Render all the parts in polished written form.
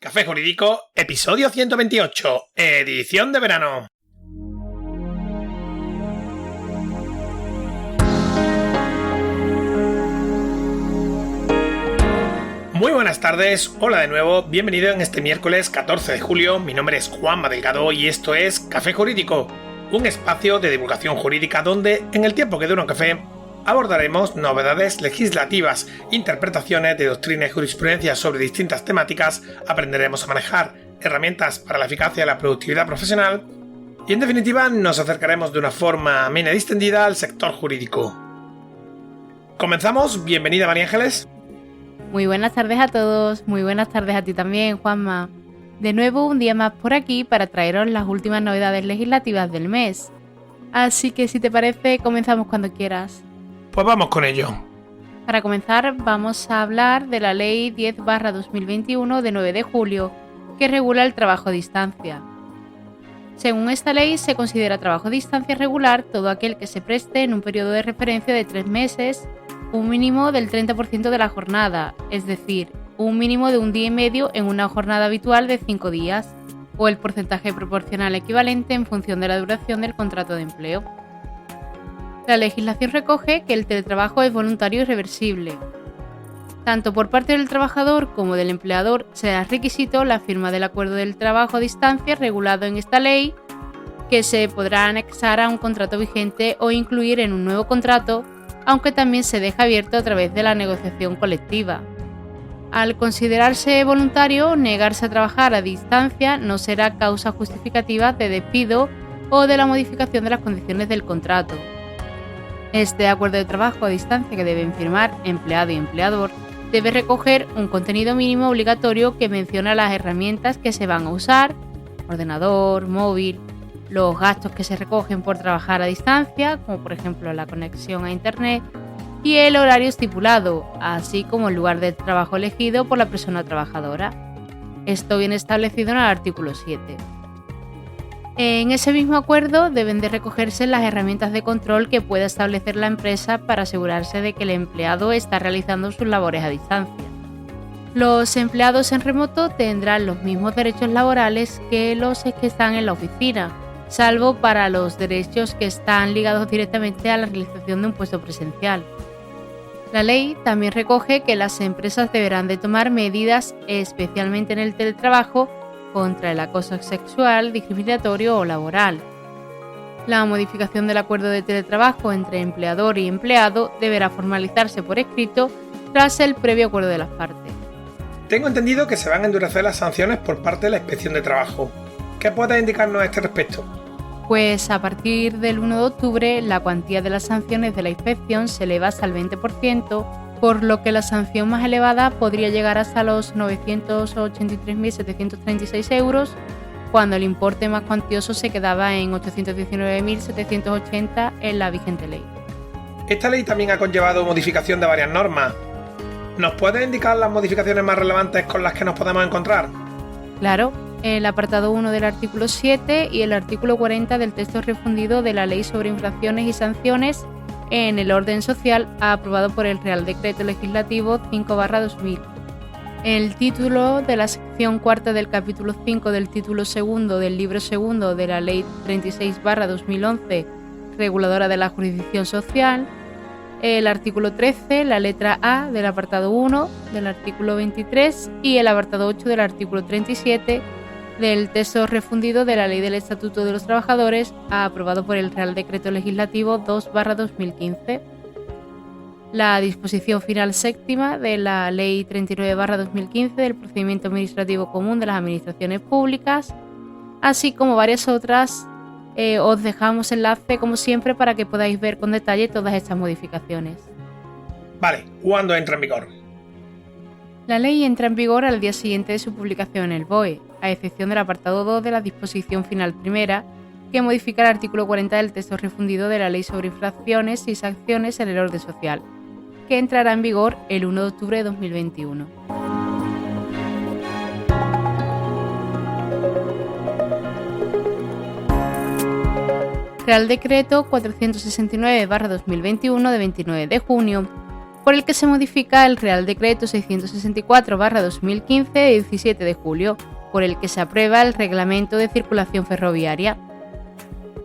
Café Jurídico, episodio 128, edición de verano. Muy buenas tardes, hola de nuevo, bienvenido en este miércoles 14 de julio, mi nombre es Juanma Delgado y esto es Café Jurídico, un espacio de divulgación jurídica donde, en el tiempo que dura un café, abordaremos novedades legislativas, interpretaciones de doctrina y jurisprudencia sobre distintas temáticas, aprenderemos a manejar herramientas para la eficacia y la productividad profesional y, en definitiva, nos acercaremos de una forma amena y distendida al sector jurídico. ¿Comenzamos? Bienvenida, María Ángeles. Muy buenas tardes a todos, muy buenas tardes a ti también, Juanma. De nuevo un día más por aquí para traeros las últimas novedades legislativas del mes. Así que si te parece, comenzamos cuando quieras. Pues vamos con ello. Para comenzar, vamos a hablar de la Ley 10/2021 de 9 de julio, que regula el trabajo a distancia. Según esta ley, se considera trabajo a distancia regular todo aquel que se preste en un periodo de referencia de 3 meses, un mínimo del 30% de la jornada, es decir, un mínimo de un día y medio en una jornada habitual de 5 días, o el porcentaje proporcional equivalente en función de la duración del contrato de empleo. La legislación recoge que el teletrabajo es voluntario y reversible. Tanto por parte del trabajador como del empleador será requisito la firma del acuerdo del trabajo a distancia regulado en esta ley, que se podrá anexar a un contrato vigente o incluir en un nuevo contrato, aunque también se deja abierto a través de la negociación colectiva. Al considerarse voluntario, negarse a trabajar a distancia no será causa justificativa de despido o de la modificación de las condiciones del contrato. Este acuerdo de trabajo a distancia que deben firmar empleado y empleador debe recoger un contenido mínimo obligatorio que menciona las herramientas que se van a usar, ordenador, móvil, los gastos que se recogen por trabajar a distancia, como por ejemplo la conexión a internet, y el horario estipulado, así como el lugar de trabajo elegido por la persona trabajadora. Esto viene establecido en el artículo 7. En ese mismo acuerdo deben de recogerse las herramientas de control que pueda establecer la empresa para asegurarse de que el empleado está realizando sus labores a distancia. Los empleados en remoto tendrán los mismos derechos laborales que los que están en la oficina, salvo para los derechos que están ligados directamente a la realización de un puesto presencial. La ley también recoge que las empresas deberán de tomar medidas, especialmente en el teletrabajo, contra el acoso sexual, discriminatorio o laboral. La modificación del acuerdo de teletrabajo entre empleador y empleado deberá formalizarse por escrito tras el previo acuerdo de las partes. Tengo entendido que se van a endurecer las sanciones por parte de la Inspección de Trabajo. ¿Qué puedes indicarnos a este respecto? Pues a partir del 1 de octubre la cuantía de las sanciones de la inspección se eleva hasta el 20%, por lo que la sanción más elevada podría llegar hasta los 983.736 euros, cuando el importe más cuantioso se quedaba en 819.780 en la vigente ley. Esta ley también ha conllevado modificación de varias normas. ¿Nos puedes indicar las modificaciones más relevantes con las que nos podemos encontrar? Claro, el apartado 1 del artículo 7 y el artículo 40 del texto refundido de la Ley sobre Infracciones y Sanciones en el orden social aprobado por el Real Decreto Legislativo 5/2000. El título de la sección cuarta del capítulo 5 del título segundo del libro segundo de la Ley 36/2011, reguladora de la jurisdicción social. El artículo 13, la letra A del apartado 1 del artículo 23 y el apartado 8 del artículo 37 del texto refundido de la Ley del Estatuto de los Trabajadores, aprobado por el Real Decreto Legislativo 2/2015. La disposición final séptima de la Ley 39/2015 del Procedimiento Administrativo Común de las Administraciones Públicas, así como varias otras. Os dejamos enlace, como siempre, para que podáis ver con detalle todas estas modificaciones. Vale, ¿cuándo entra en vigor? La ley entra en vigor al día siguiente de su publicación en el BOE, a excepción del apartado 2 de la disposición final primera, que modifica el artículo 40 del texto refundido de la Ley sobre Infracciones y Sanciones en el orden social, que entrará en vigor el 1 de octubre de 2021. Real Decreto 469/2021 de 29 de junio por el que se modifica el Real Decreto 664/2015 de 17 de julio, por el que se aprueba el Reglamento de Circulación Ferroviaria.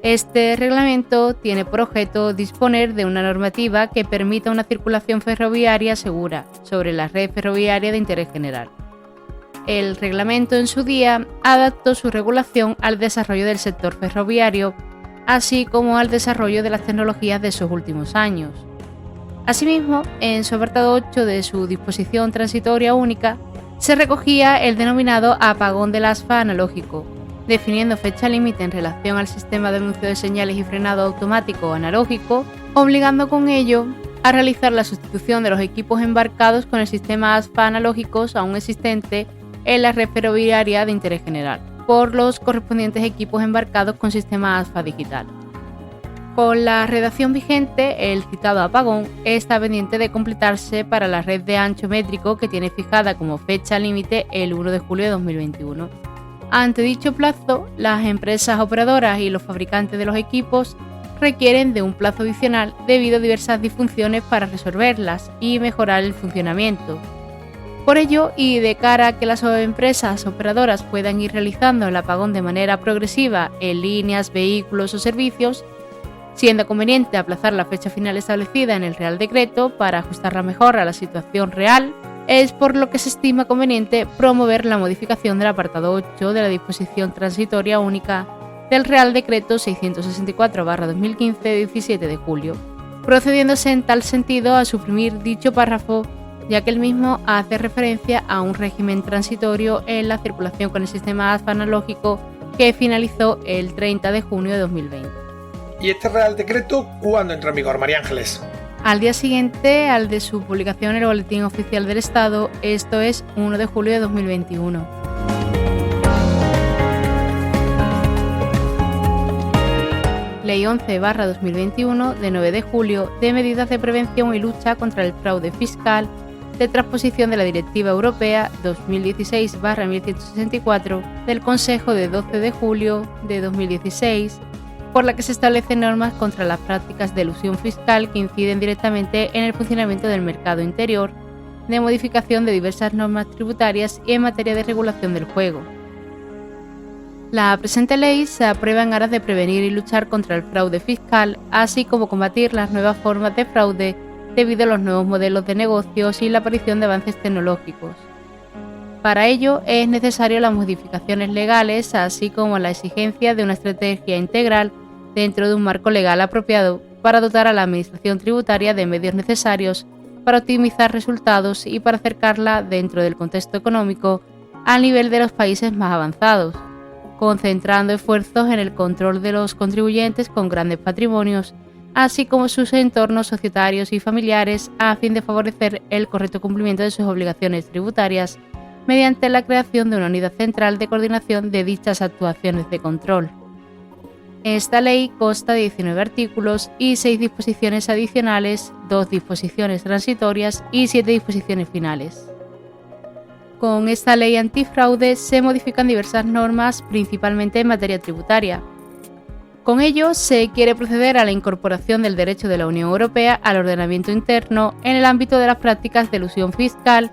Este reglamento tiene por objeto disponer de una normativa que permita una circulación ferroviaria segura sobre la red ferroviaria de interés general. El reglamento en su día adaptó su regulación al desarrollo del sector ferroviario, así como al desarrollo de las tecnologías de sus últimos años. Asimismo, en su apartado 8 de su disposición transitoria única, se recogía el denominado apagón del ASFA analógico, definiendo fecha límite en relación al sistema de anuncio de señales y frenado automático analógico, obligando con ello a realizar la sustitución de los equipos embarcados con el sistema ASFA analógicos aún existente en la red ferroviaria de interés general, por los correspondientes equipos embarcados con sistema ASFA digital. Con la redacción vigente, el citado apagón está pendiente de completarse para la red de ancho métrico que tiene fijada como fecha límite el 1 de julio de 2021. Ante dicho plazo, las empresas operadoras y los fabricantes de los equipos requieren de un plazo adicional debido a diversas disfunciones para resolverlas y mejorar el funcionamiento. Por ello, y de cara a que las empresas operadoras puedan ir realizando el apagón de manera progresiva en líneas, vehículos o servicios, siendo conveniente aplazar la fecha final establecida en el Real Decreto para ajustarla mejor a la situación real, es por lo que se estima conveniente promover la modificación del apartado 8 de la disposición transitoria única del Real Decreto 664/2015 de 17 de julio, procediéndose en tal sentido a suprimir dicho párrafo, ya que el mismo hace referencia a un régimen transitorio en la circulación con el sistema ASFA analógico que finalizó el 30 de junio de 2020. ¿Y este Real Decreto cuándo entra en vigor, María Ángeles? Al día siguiente al de su publicación en el Boletín Oficial del Estado, esto es 1 de julio de 2021. Ley 11/2021 de 9 de julio de medidas de prevención y lucha contra el fraude fiscal, de transposición de la Directiva Europea 2016/1164 del Consejo de 12 de julio de 2016, por la que se establecen normas contra las prácticas de elusión fiscal que inciden directamente en el funcionamiento del mercado interior, de modificación de diversas normas tributarias y en materia de regulación del juego. La presente ley se aprueba en aras de prevenir y luchar contra el fraude fiscal, así como combatir las nuevas formas de fraude debido a los nuevos modelos de negocios y la aparición de avances tecnológicos. Para ello es necesario las modificaciones legales, así como la exigencia de una estrategia integral dentro de un marco legal apropiado para dotar a la Administración tributaria de medios necesarios para optimizar resultados y para acercarla dentro del contexto económico al nivel de los países más avanzados, concentrando esfuerzos en el control de los contribuyentes con grandes patrimonios, así como sus entornos societarios y familiares, a fin de favorecer el correcto cumplimiento de sus obligaciones tributarias mediante la creación de una unidad central de coordinación de dichas actuaciones de control. Esta ley consta de 19 artículos y 6 disposiciones adicionales, 2 disposiciones transitorias y 7 disposiciones finales. Con esta ley antifraude se modifican diversas normas, principalmente en materia tributaria. Con ello, se quiere proceder a la incorporación del derecho de la Unión Europea al ordenamiento interno en el ámbito de las prácticas de elusión fiscal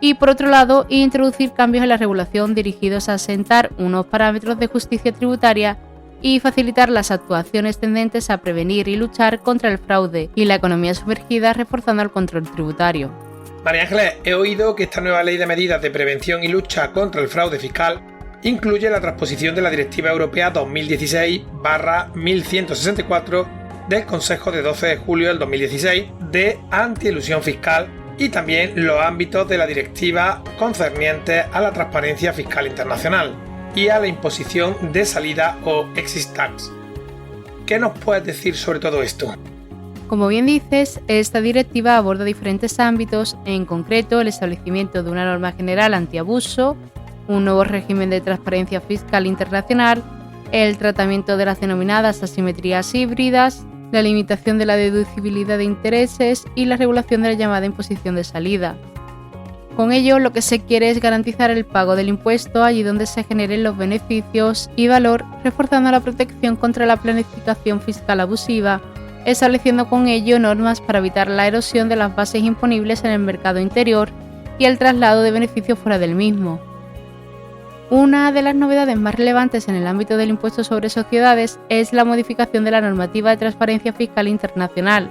y, por otro lado, introducir cambios en la regulación dirigidos a asentar unos parámetros de justicia tributaria y facilitar las actuaciones tendentes a prevenir y luchar contra el fraude y la economía sumergida, reforzando el control tributario. María Ángeles, he oído que esta nueva ley de medidas de prevención y lucha contra el fraude fiscal incluye la transposición de la Directiva Europea 2016/1164 del Consejo de 12 de julio del 2016 de antielusión fiscal y también los ámbitos de la directiva concernientes a la transparencia fiscal internacional y a la imposición de salida o exit tax. ¿Qué nos puedes decir sobre todo esto? Como bien dices, esta directiva aborda diferentes ámbitos, en concreto el establecimiento de una norma general antiabuso, un nuevo régimen de transparencia fiscal internacional, el tratamiento de las denominadas asimetrías híbridas, la limitación de la deducibilidad de intereses y la regulación de la llamada imposición de salida. Con ello, lo que se quiere es garantizar el pago del impuesto allí donde se generen los beneficios y valor, reforzando la protección contra la planificación fiscal abusiva estableciendo con ello normas para evitar la erosión de las bases imponibles en el mercado interior y el traslado de beneficios fuera del mismo. Una de las novedades más relevantes en el ámbito del impuesto sobre sociedades es la modificación de la normativa de transparencia fiscal internacional,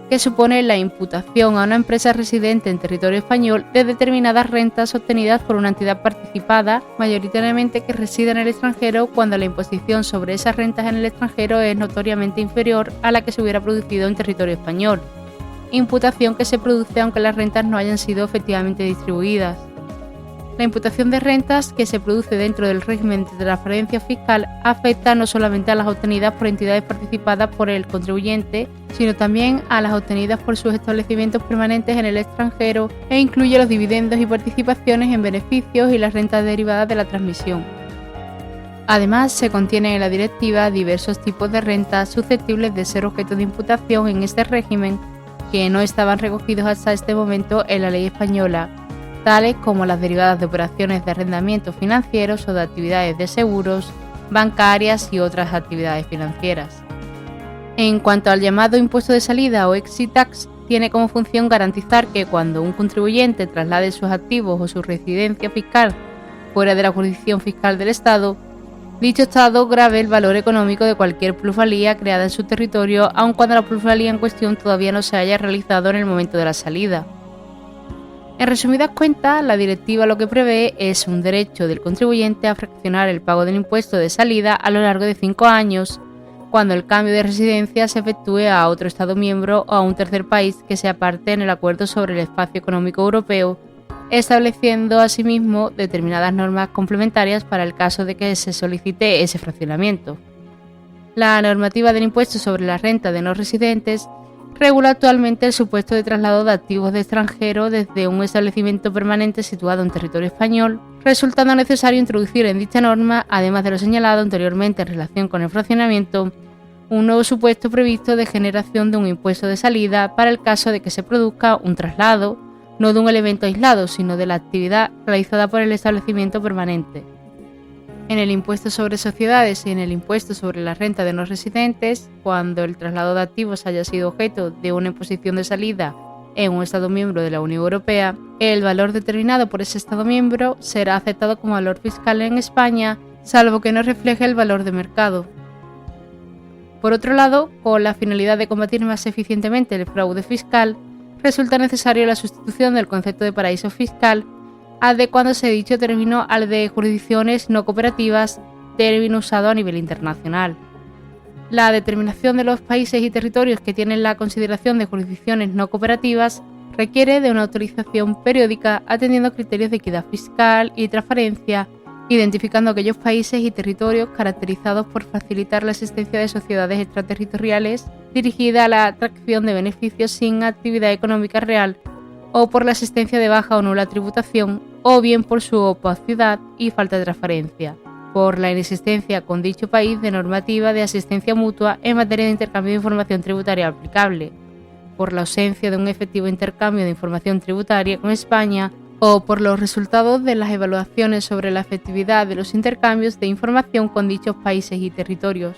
que supone la imputación a una empresa residente en territorio español de determinadas rentas obtenidas por una entidad participada, mayoritariamente que reside en el extranjero, cuando la imposición sobre esas rentas en el extranjero es notoriamente inferior a la que se hubiera producido en territorio español, imputación que se produce aunque las rentas no hayan sido efectivamente distribuidas. La imputación de rentas que se produce dentro del régimen de transparencia fiscal afecta no solamente a las obtenidas por entidades participadas por el contribuyente, sino también a las obtenidas por sus establecimientos permanentes en el extranjero e incluye los dividendos y participaciones en beneficios y las rentas derivadas de la transmisión. Además, se contienen en la directiva diversos tipos de rentas susceptibles de ser objeto de imputación en este régimen que no estaban recogidos hasta este momento en la ley española, tales como las derivadas de operaciones de arrendamientos financieros o de actividades de seguros, bancarias y otras actividades financieras. En cuanto al llamado impuesto de salida o exit tax, tiene como función garantizar que cuando un contribuyente traslade sus activos o su residencia fiscal fuera de la jurisdicción fiscal del Estado, dicho Estado grave el valor económico de cualquier plusvalía creada en su territorio, aun cuando la plusvalía en cuestión todavía no se haya realizado en el momento de la salida. En resumidas cuentas, la directiva lo que prevé es un derecho del contribuyente a fraccionar el pago del impuesto de salida a lo largo de 5 años, cuando el cambio de residencia se efectúe a otro Estado miembro o a un tercer país que sea parte en el Acuerdo sobre el Espacio Económico Europeo, estableciendo asimismo determinadas normas complementarias para el caso de que se solicite ese fraccionamiento. La normativa del impuesto sobre la renta de no residentes regula actualmente el supuesto de traslado de activos de extranjero desde un establecimiento permanente situado en territorio español, resultando necesario introducir en dicha norma, además de lo señalado anteriormente en relación con el fraccionamiento, un nuevo supuesto previsto de generación de un impuesto de salida para el caso de que se produzca un traslado, no de un elemento aislado, sino de la actividad realizada por el establecimiento permanente. En el impuesto sobre sociedades y en el impuesto sobre la renta de no residentes, cuando el traslado de activos haya sido objeto de una imposición de salida en un Estado miembro de la Unión Europea, el valor determinado por ese Estado miembro será aceptado como valor fiscal en España, salvo que no refleje el valor de mercado. Por otro lado, con la finalidad de combatir más eficientemente el fraude fiscal, resulta necesario la sustitución del concepto de paraíso fiscal, adecuándose dicho término al de jurisdicciones no cooperativas, término usado a nivel internacional. La determinación de los países y territorios que tienen la consideración de jurisdicciones no cooperativas requiere de una autorización periódica atendiendo criterios de equidad fiscal y transparencia, identificando aquellos países y territorios caracterizados por facilitar la existencia de sociedades extraterritoriales dirigida a la atracción de beneficios sin actividad económica real, o por la existencia de baja o nula tributación, o bien por su opacidad y falta de transparencia, por la inexistencia con dicho país de normativa de asistencia mutua en materia de intercambio de información tributaria aplicable, por la ausencia de un efectivo intercambio de información tributaria con España, o por los resultados de las evaluaciones sobre la efectividad de los intercambios de información con dichos países y territorios.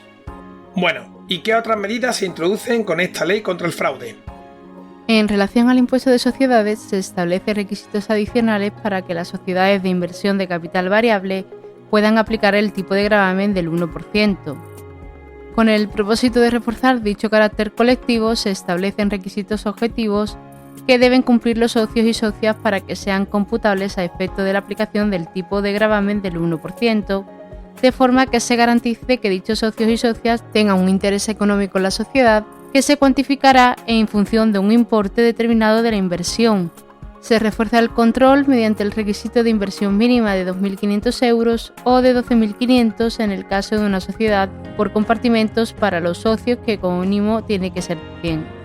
Bueno, ¿y qué otras medidas se introducen con esta ley contra el fraude? En relación al impuesto de sociedades, se establecen requisitos adicionales para que las sociedades de inversión de capital variable puedan aplicar el tipo de gravamen del 1%. Con el propósito de reforzar dicho carácter colectivo, se establecen requisitos objetivos que deben cumplir los socios y socias para que sean computables a efecto de la aplicación del tipo de gravamen del 1%, de forma que se garantice que dichos socios y socias tengan un interés económico en la sociedad que se cuantificará en función de un importe determinado de la inversión. Se refuerza el control mediante el requisito de inversión mínima de 2.500 euros o de 12.500 en el caso de una sociedad por compartimentos para los socios, que como mínimo tiene que ser 100.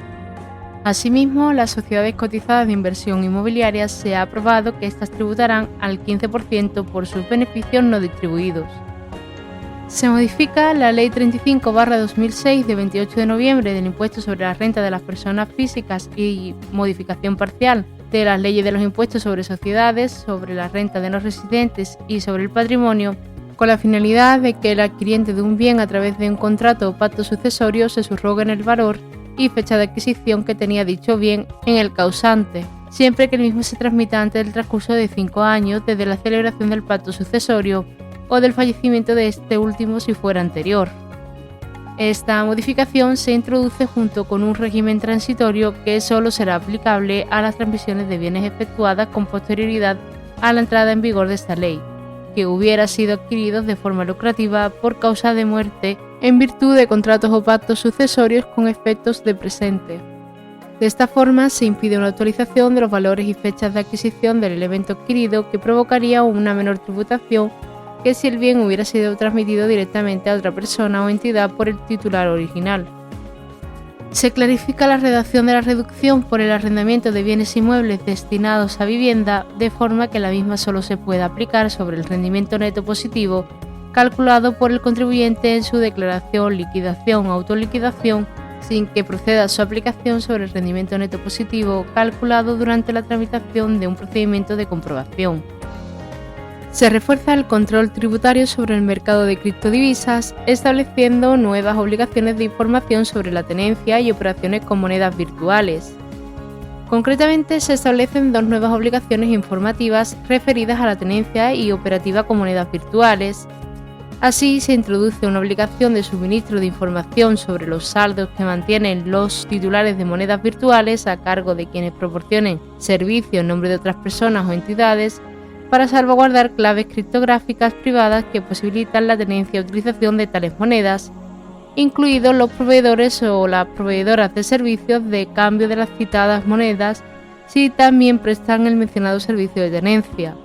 Asimismo, las sociedades cotizadas de inversión inmobiliaria se ha aprobado que éstas tributarán al 15% por sus beneficios no distribuidos. Se modifica la Ley 35/2006 de 28 de noviembre del impuesto sobre la renta de las personas físicas y modificación parcial de las leyes de los impuestos sobre sociedades, sobre la renta de no residentes y sobre el patrimonio, con la finalidad de que el adquiriente de un bien a través de un contrato o pacto sucesorio se subrogue en el valor y fecha de adquisición que tenía dicho bien en el causante, siempre que el mismo se transmita antes del transcurso de 5 años desde la celebración del pacto sucesorio o del fallecimiento de este último si fuera anterior. Esta modificación se introduce junto con un régimen transitorio que solo será aplicable a las transmisiones de bienes efectuadas con posterioridad a la entrada en vigor de esta ley, que hubiera sido adquiridos de forma lucrativa por causa de muerte en virtud de contratos o pactos sucesorios con efectos de presente. De esta forma se impide una actualización de los valores y fechas de adquisición del elemento adquirido que provocaría una menor tributación que si el bien hubiera sido transmitido directamente a otra persona o entidad por el titular original. Se clarifica la redacción de la reducción por el arrendamiento de bienes inmuebles destinados a vivienda, de forma que la misma solo se pueda aplicar sobre el rendimiento neto positivo calculado por el contribuyente en su declaración, liquidación o autoliquidación, sin que proceda su aplicación sobre el rendimiento neto positivo calculado durante la tramitación de un procedimiento de comprobación. Se refuerza el control tributario sobre el mercado de criptodivisas, estableciendo nuevas obligaciones de información sobre la tenencia y operaciones con monedas virtuales. Concretamente, se establecen 2 nuevas obligaciones informativas referidas a la tenencia y operativa con monedas virtuales. Así, se introduce una obligación de suministro de información sobre los saldos que mantienen los titulares de monedas virtuales a cargo de quienes proporcionen servicio en nombre de otras personas o entidades, para salvaguardar claves criptográficas privadas que posibilitan la tenencia y utilización de tales monedas, incluidos los proveedores o las proveedoras de servicios de cambio de las citadas monedas, si también prestan el mencionado servicio de tenencia.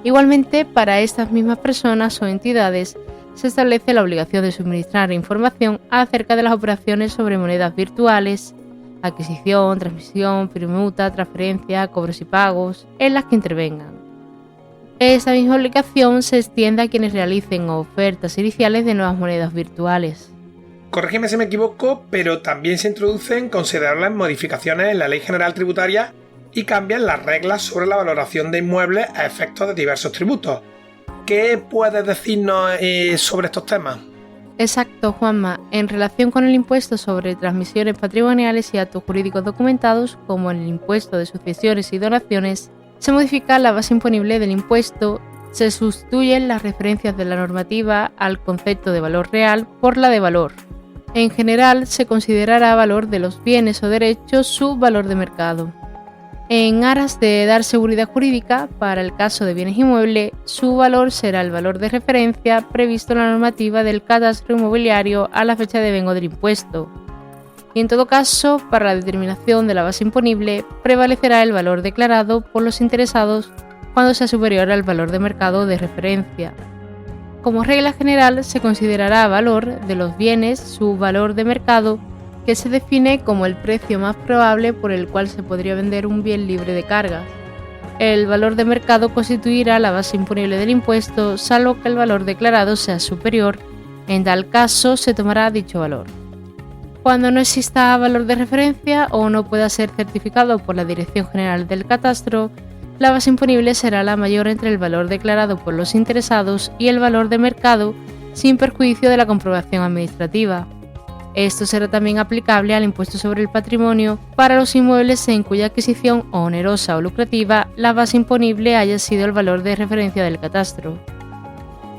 Igualmente, para estas mismas personas o entidades, se establece la obligación de suministrar información acerca de las operaciones sobre monedas virtuales, adquisición, transmisión, permuta, transferencia, cobros y pagos, en las que intervengan. Esta misma obligación se extiende a quienes realicen ofertas iniciales de nuevas monedas virtuales. Corrígeme si me equivoco, pero también se introducen considerables modificaciones en la Ley General Tributaria y cambian las reglas sobre la valoración de inmuebles a efectos de diversos tributos. ¿Qué puedes decirnos sobre estos temas? Exacto, Juanma. En relación con el impuesto sobre transmisiones patrimoniales y actos jurídicos documentados, como el impuesto de sucesiones y donaciones, se modifica la base imponible del impuesto, se sustituyen las referencias de la normativa al concepto de valor real por la de valor. En general, se considerará valor de los bienes o derechos su valor de mercado. En aras de dar seguridad jurídica, para el caso de bienes inmuebles, su valor será el valor de referencia previsto en la normativa del catastro inmobiliario a la fecha de vengo del impuesto. Y en todo caso, para la determinación de la base imponible, prevalecerá el valor declarado por los interesados cuando sea superior al valor de mercado de referencia. Como regla general, se considerará valor de los bienes su valor de mercado, que se define como el precio más probable por el cual se podría vender un bien libre de cargas. El valor de mercado constituirá la base imponible del impuesto, salvo que el valor declarado sea superior. En tal caso, se tomará dicho valor. Cuando no exista valor de referencia o no pueda ser certificado por la Dirección General del Catastro, la base imponible será la mayor entre el valor declarado por los interesados y el valor de mercado, sin perjuicio de la comprobación administrativa. Esto será también aplicable al impuesto sobre el patrimonio para los inmuebles en cuya adquisición onerosa o lucrativa la base imponible haya sido el valor de referencia del catastro.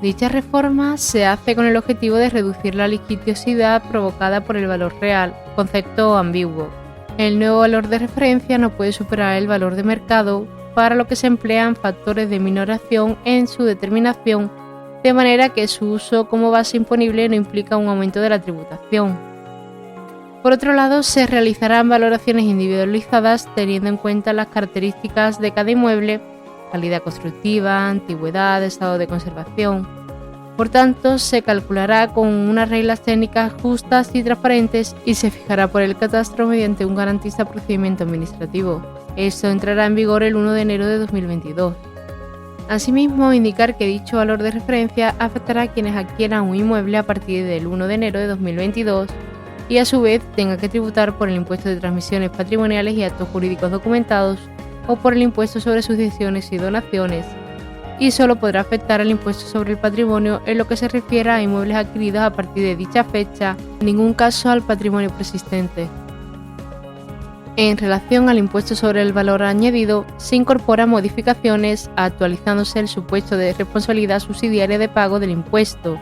Dicha reforma se hace con el objetivo de reducir la litigiosidad provocada por el valor real, concepto ambiguo. El nuevo valor de referencia no puede superar el valor de mercado, para lo que se emplean factores de minoración en su determinación, de manera que su uso como base imponible no implica un aumento de la tributación. Por otro lado, se realizarán valoraciones individualizadas teniendo en cuenta las características de cada inmueble, calidad constructiva, antigüedad, estado de conservación. Por tanto, se calculará con unas reglas técnicas justas y transparentes y se fijará por el catastro mediante un garantista procedimiento administrativo. Esto entrará en vigor el 1 de enero de 2022. Asimismo, indicar que dicho valor de referencia afectará a quienes adquieran un inmueble a partir del 1 de enero de 2022 y a su vez tenga que tributar por el impuesto de transmisiones patrimoniales y actos jurídicos documentados o por el impuesto sobre sucesiones y donaciones, y solo podrá afectar al impuesto sobre el patrimonio en lo que se refiere a inmuebles adquiridos a partir de dicha fecha, en ningún caso al patrimonio persistente. En relación al impuesto sobre el valor añadido, se incorporan modificaciones actualizándose el supuesto de responsabilidad subsidiaria de pago del impuesto,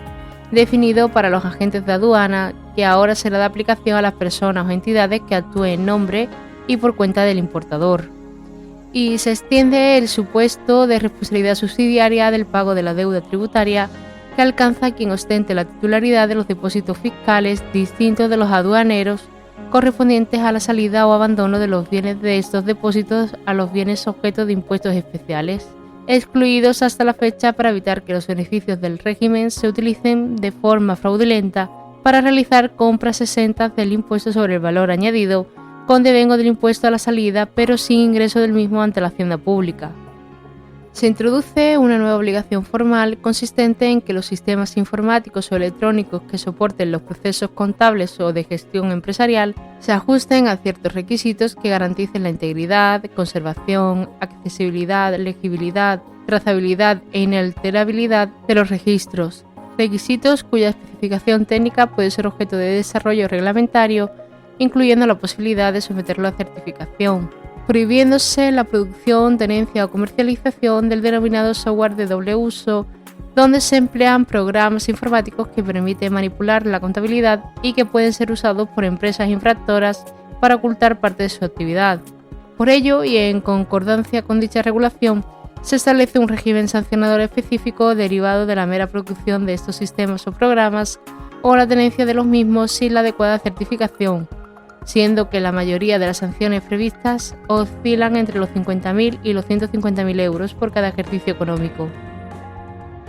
definido para los agentes de aduana, que ahora será de aplicación a las personas o entidades que actúen en nombre y por cuenta del importador. Y se extiende el supuesto de responsabilidad subsidiaria del pago de la deuda tributaria que alcanza a quien ostente la titularidad de los depósitos fiscales distintos de los aduaneros correspondientes a la salida o abandono de los bienes de estos depósitos a los bienes objeto de impuestos especiales, excluidos hasta la fecha para evitar que los beneficios del régimen se utilicen de forma fraudulenta para realizar compras exentas del impuesto sobre el valor añadido con devengo del impuesto a la salida pero sin ingreso del mismo ante la hacienda pública. Se introduce una nueva obligación formal consistente en que los sistemas informáticos o electrónicos que soporten los procesos contables o de gestión empresarial se ajusten a ciertos requisitos que garanticen la integridad, conservación, accesibilidad, legibilidad, trazabilidad e inalterabilidad de los registros, requisitos cuya especificación técnica puede ser objeto de desarrollo reglamentario, incluyendo la posibilidad de someterlo a certificación, prohibiéndose la producción, tenencia o comercialización del denominado software de doble uso, donde se emplean programas informáticos que permiten manipular la contabilidad y que pueden ser usados por empresas infractoras para ocultar parte de su actividad. Por ello, y en concordancia con dicha regulación, se establece un régimen sancionador específico derivado de la mera producción de estos sistemas o programas o la tenencia de los mismos sin la adecuada certificación, siendo que la mayoría de las sanciones previstas oscilan entre los 50.000 y los 150.000 euros por cada ejercicio económico.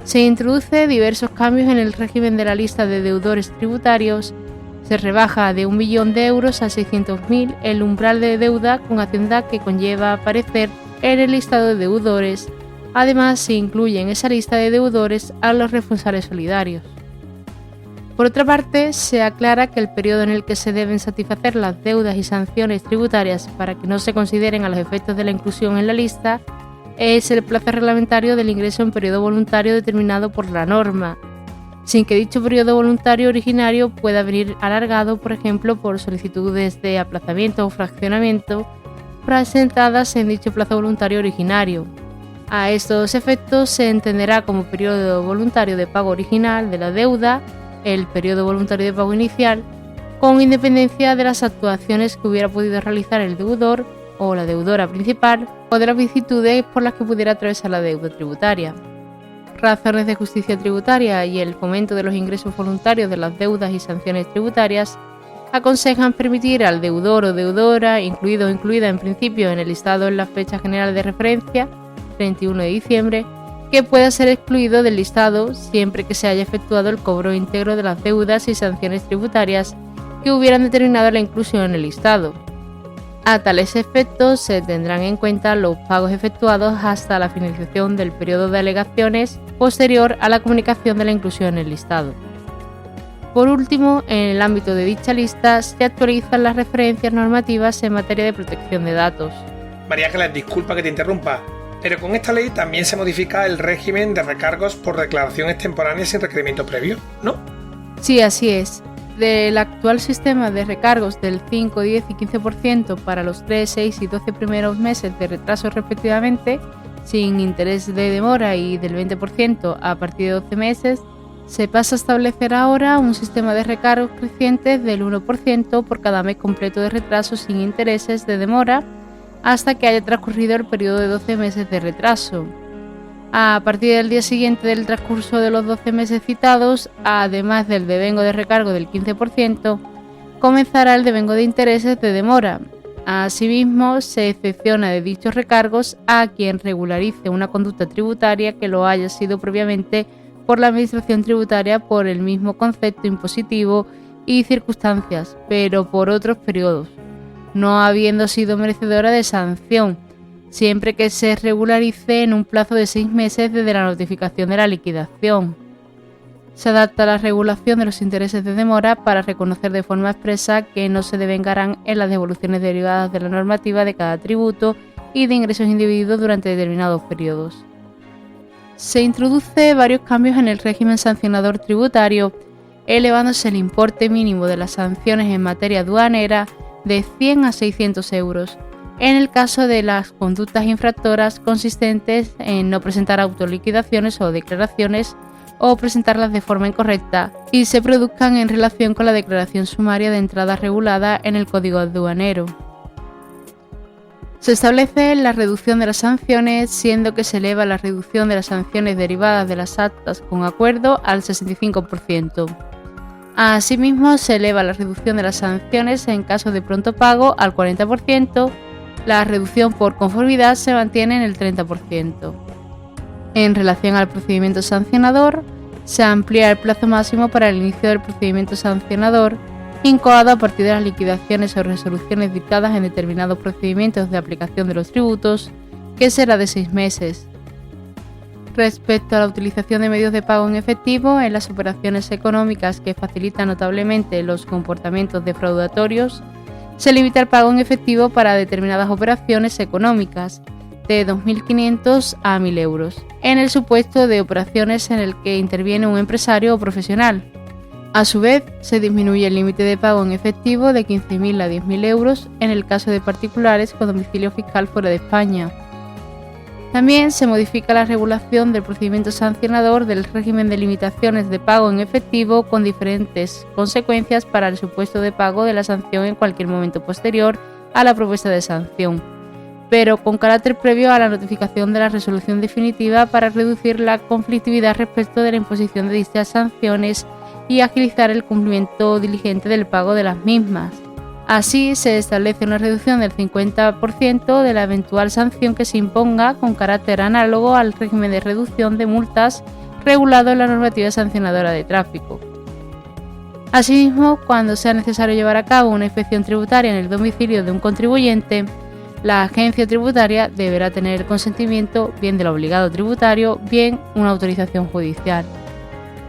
Se introduce diversos cambios en el régimen de la lista de deudores tributarios. Se rebaja de 1 millón de euros a 600.000 el umbral de deuda con Hacienda que conlleva aparecer en el listado de deudores. Además, se incluye en esa lista de deudores a los responsables solidarios. Por otra parte, se aclara que el periodo en el que se deben satisfacer las deudas y sanciones tributarias para que no se consideren a los efectos de la inclusión en la lista es el plazo reglamentario del ingreso en periodo voluntario determinado por la norma, sin que dicho periodo voluntario originario pueda venir alargado, por ejemplo, por solicitudes de aplazamiento o fraccionamiento presentadas en dicho plazo voluntario originario. A estos efectos se entenderá como periodo voluntario de pago original de la deuda el periodo voluntario de pago inicial, con independencia de las actuaciones que hubiera podido realizar el deudor o la deudora principal o de las vicisitudes por las que pudiera atravesar la deuda tributaria. Razones de justicia tributaria y el fomento de los ingresos voluntarios de las deudas y sanciones tributarias aconsejan permitir al deudor o deudora, incluido o incluida en principio en el listado en la fecha general de referencia, 31 de diciembre, que pueda ser excluido del listado siempre que se haya efectuado el cobro íntegro de las deudas y sanciones tributarias que hubieran determinado la inclusión en el listado. A tales efectos se tendrán en cuenta los pagos efectuados hasta la finalización del periodo de alegaciones posterior a la comunicación de la inclusión en el listado. Por último, en el ámbito de dicha lista se actualizan las referencias normativas en materia de protección de datos. María Ángeles, disculpa que te interrumpa, pero con esta ley también se modifica el régimen de recargos por declaración extemporánea sin requerimiento previo, ¿no? Sí, así es. Del actual sistema de recargos del 5, 10 y 15% para los 3, 6 y 12 primeros meses de retraso respectivamente, sin interés de demora, y del 20% a partir de 12 meses, se pasa a establecer ahora un sistema de recargos crecientes del 1% por cada mes completo de retraso sin intereses de demora, hasta que haya transcurrido el periodo de 12 meses de retraso. A partir del día siguiente del transcurso de los 12 meses citados, además del devengo de recargo del 15%, comenzará el devengo de intereses de demora. Asimismo, se excepciona de dichos recargos a quien regularice una conducta tributaria que lo haya sido previamente por la Administración tributaria por el mismo concepto impositivo y circunstancias, pero por otros periodos, no habiendo sido merecedora de sanción, siempre que se regularice en un plazo de 6 meses desde la notificación de la liquidación. Se adapta la regulación de los intereses de demora para reconocer de forma expresa que no se devengarán en las devoluciones derivadas de la normativa de cada tributo y de ingresos individuos durante determinados periodos. Se introduce varios cambios en el régimen sancionador tributario, elevándose el importe mínimo de las sanciones en materia aduanera de 100 a 600 euros, en el caso de las conductas infractoras consistentes en no presentar autoliquidaciones o declaraciones o presentarlas de forma incorrecta y se produzcan en relación con la declaración sumaria de entrada regulada en el Código Aduanero. Se establece la reducción de las sanciones, siendo que se eleva la reducción de las sanciones derivadas de las actas con acuerdo al 65%. Asimismo, se eleva la reducción de las sanciones en caso de pronto pago al 40%, la reducción por conformidad se mantiene en el 30%. En relación al procedimiento sancionador, se amplía el plazo máximo para el inicio del procedimiento sancionador, incoado a partir de las liquidaciones o resoluciones dictadas en determinados procedimientos de aplicación de los tributos, que será de 6 meses. Respecto a la utilización de medios de pago en efectivo en las operaciones económicas que facilitan notablemente los comportamientos defraudatorios, se limita el pago en efectivo para determinadas operaciones económicas, de 2.500 a 1.000 euros, en el supuesto de operaciones en el que interviene un empresario o profesional. A su vez, se disminuye el límite de pago en efectivo de 15.000 a 10.000 euros en el caso de particulares con domicilio fiscal fuera de España. También se modifica la regulación del procedimiento sancionador del régimen de limitaciones de pago en efectivo con diferentes consecuencias para el supuesto de pago de la sanción en cualquier momento posterior a la propuesta de sanción, pero con carácter previo a la notificación de la resolución definitiva para reducir la conflictividad respecto de la imposición de dichas sanciones y agilizar el cumplimiento diligente del pago de las mismas. Así, se establece una reducción del 50% de la eventual sanción que se imponga con carácter análogo al régimen de reducción de multas regulado en la normativa sancionadora de tráfico. Asimismo, cuando sea necesario llevar a cabo una inspección tributaria en el domicilio de un contribuyente, la agencia tributaria deberá tener el consentimiento bien del obligado tributario, bien una autorización judicial.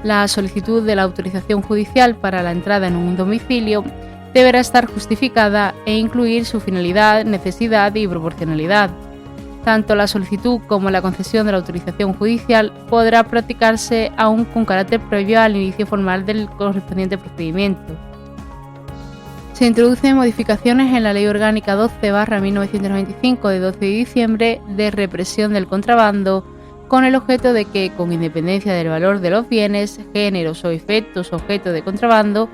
La solicitud de la autorización judicial para la entrada en un domicilio deberá estar justificada e incluir su finalidad, necesidad y proporcionalidad. Tanto la solicitud como la concesión de la autorización judicial podrá practicarse aún con carácter previo al inicio formal del correspondiente procedimiento. Se introducen modificaciones en la Ley Orgánica 12/1995 de 12 de diciembre de represión del contrabando, con el objeto de que, con independencia del valor de los bienes, géneros o efectos objeto de contrabando,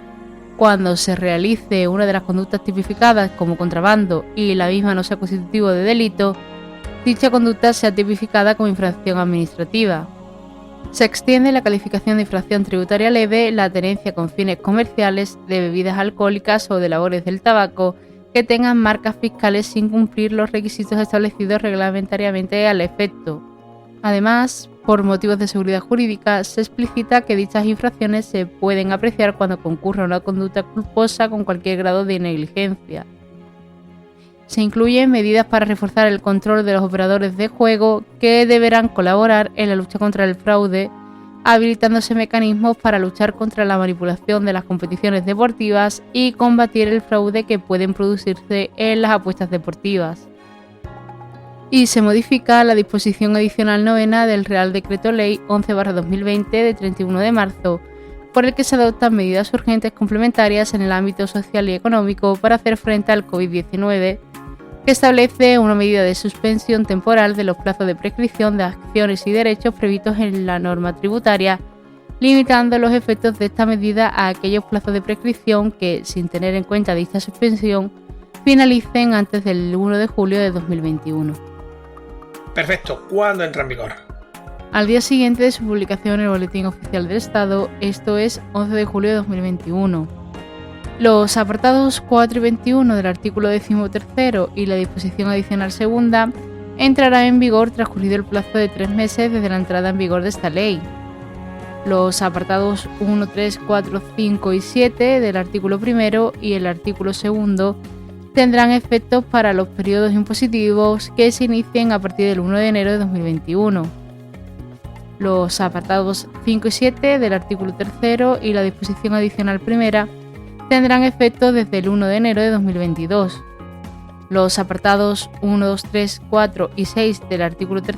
cuando se realice una de las conductas tipificadas como contrabando y la misma no sea constitutivo de delito, dicha conducta sea tipificada como infracción administrativa. Se extiende la calificación de infracción tributaria leve la tenencia con fines comerciales de bebidas alcohólicas o de labores del tabaco que tengan marcas fiscales sin cumplir los requisitos establecidos reglamentariamente al efecto. Además, por motivos de seguridad jurídica, se explicita que dichas infracciones se pueden apreciar cuando concurra una conducta culposa con cualquier grado de negligencia. Se incluyen medidas para reforzar el control de los operadores de juego que deberán colaborar en la lucha contra el fraude, habilitándose mecanismos para luchar contra la manipulación de las competiciones deportivas y combatir el fraude que pueden producirse en las apuestas deportivas. Y se modifica la disposición adicional 9 del Real Decreto Ley 11/2020 de 31 de marzo, por el que se adoptan medidas urgentes complementarias en el ámbito social y económico para hacer frente al COVID-19, que establece una medida de suspensión temporal de los plazos de prescripción de acciones y derechos previstos en la norma tributaria, limitando los efectos de esta medida a aquellos plazos de prescripción que, sin tener en cuenta dicha suspensión, finalicen antes del 1 de julio de 2021. Perfecto, ¿cuándo entra en vigor? Al día siguiente de su publicación en el Boletín Oficial del Estado, esto es 11 de julio de 2021. Los apartados 4 y 21 del artículo 13 y la disposición adicional segunda entrarán en vigor transcurrido el plazo de 3 meses desde la entrada en vigor de esta ley. Los apartados 1, 3, 4, 5 y 7 del artículo 1 y el artículo 2 tendrán efectos para los periodos impositivos que se inicien a partir del 1 de enero de 2021. Los apartados 5 y 7 del artículo 3 y la disposición adicional primera tendrán efectos desde el 1 de enero de 2022. Los apartados 1, 2, 3, 4 y 6 del artículo 3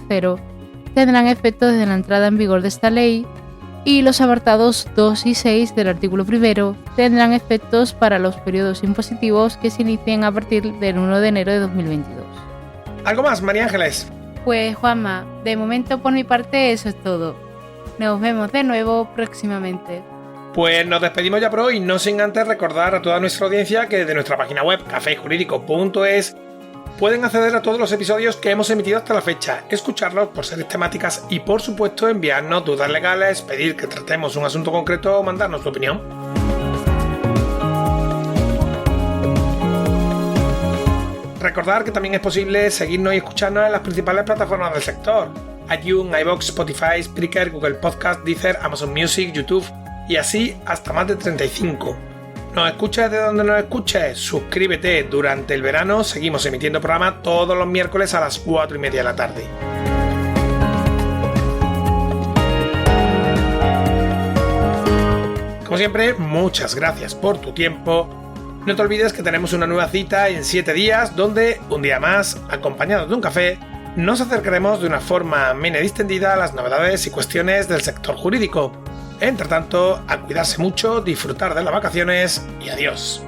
tendrán efectos desde la entrada en vigor de esta ley y los apartados 2 y 6 del artículo 1 tendrán efectos para los periodos impositivos que se inicien a partir del 1 de enero de 2022. ¿Algo más, María Ángeles? Pues Juanma, de momento por mi parte eso es todo. Nos vemos de nuevo próximamente. Pues nos despedimos ya por hoy, no sin antes recordar a toda nuestra audiencia que desde nuestra página web cafejurídico.es pueden acceder a todos los episodios que hemos emitido hasta la fecha, escucharlos por series temáticas y por supuesto enviarnos dudas legales, pedir que tratemos un asunto concreto o mandarnos tu opinión. Recordar que también es posible seguirnos y escucharnos en las principales plataformas del sector: iTunes, iVoox, Spotify, Spreaker, Google Podcast, Deezer, Amazon Music, YouTube y así hasta más de 35. ¿Nos escuchas de donde nos escuches? Suscríbete. Durante el verano seguimos emitiendo programa todos los miércoles a las 4:30 de la tarde. Como siempre, muchas gracias por tu tiempo. No te olvides que tenemos una nueva cita en 7 días, donde, un día más, acompañados de un café, nos acercaremos de una forma amena y distendida a las novedades y cuestiones del sector jurídico. Entre tanto, a cuidarse mucho, disfrutar de las vacaciones y adiós.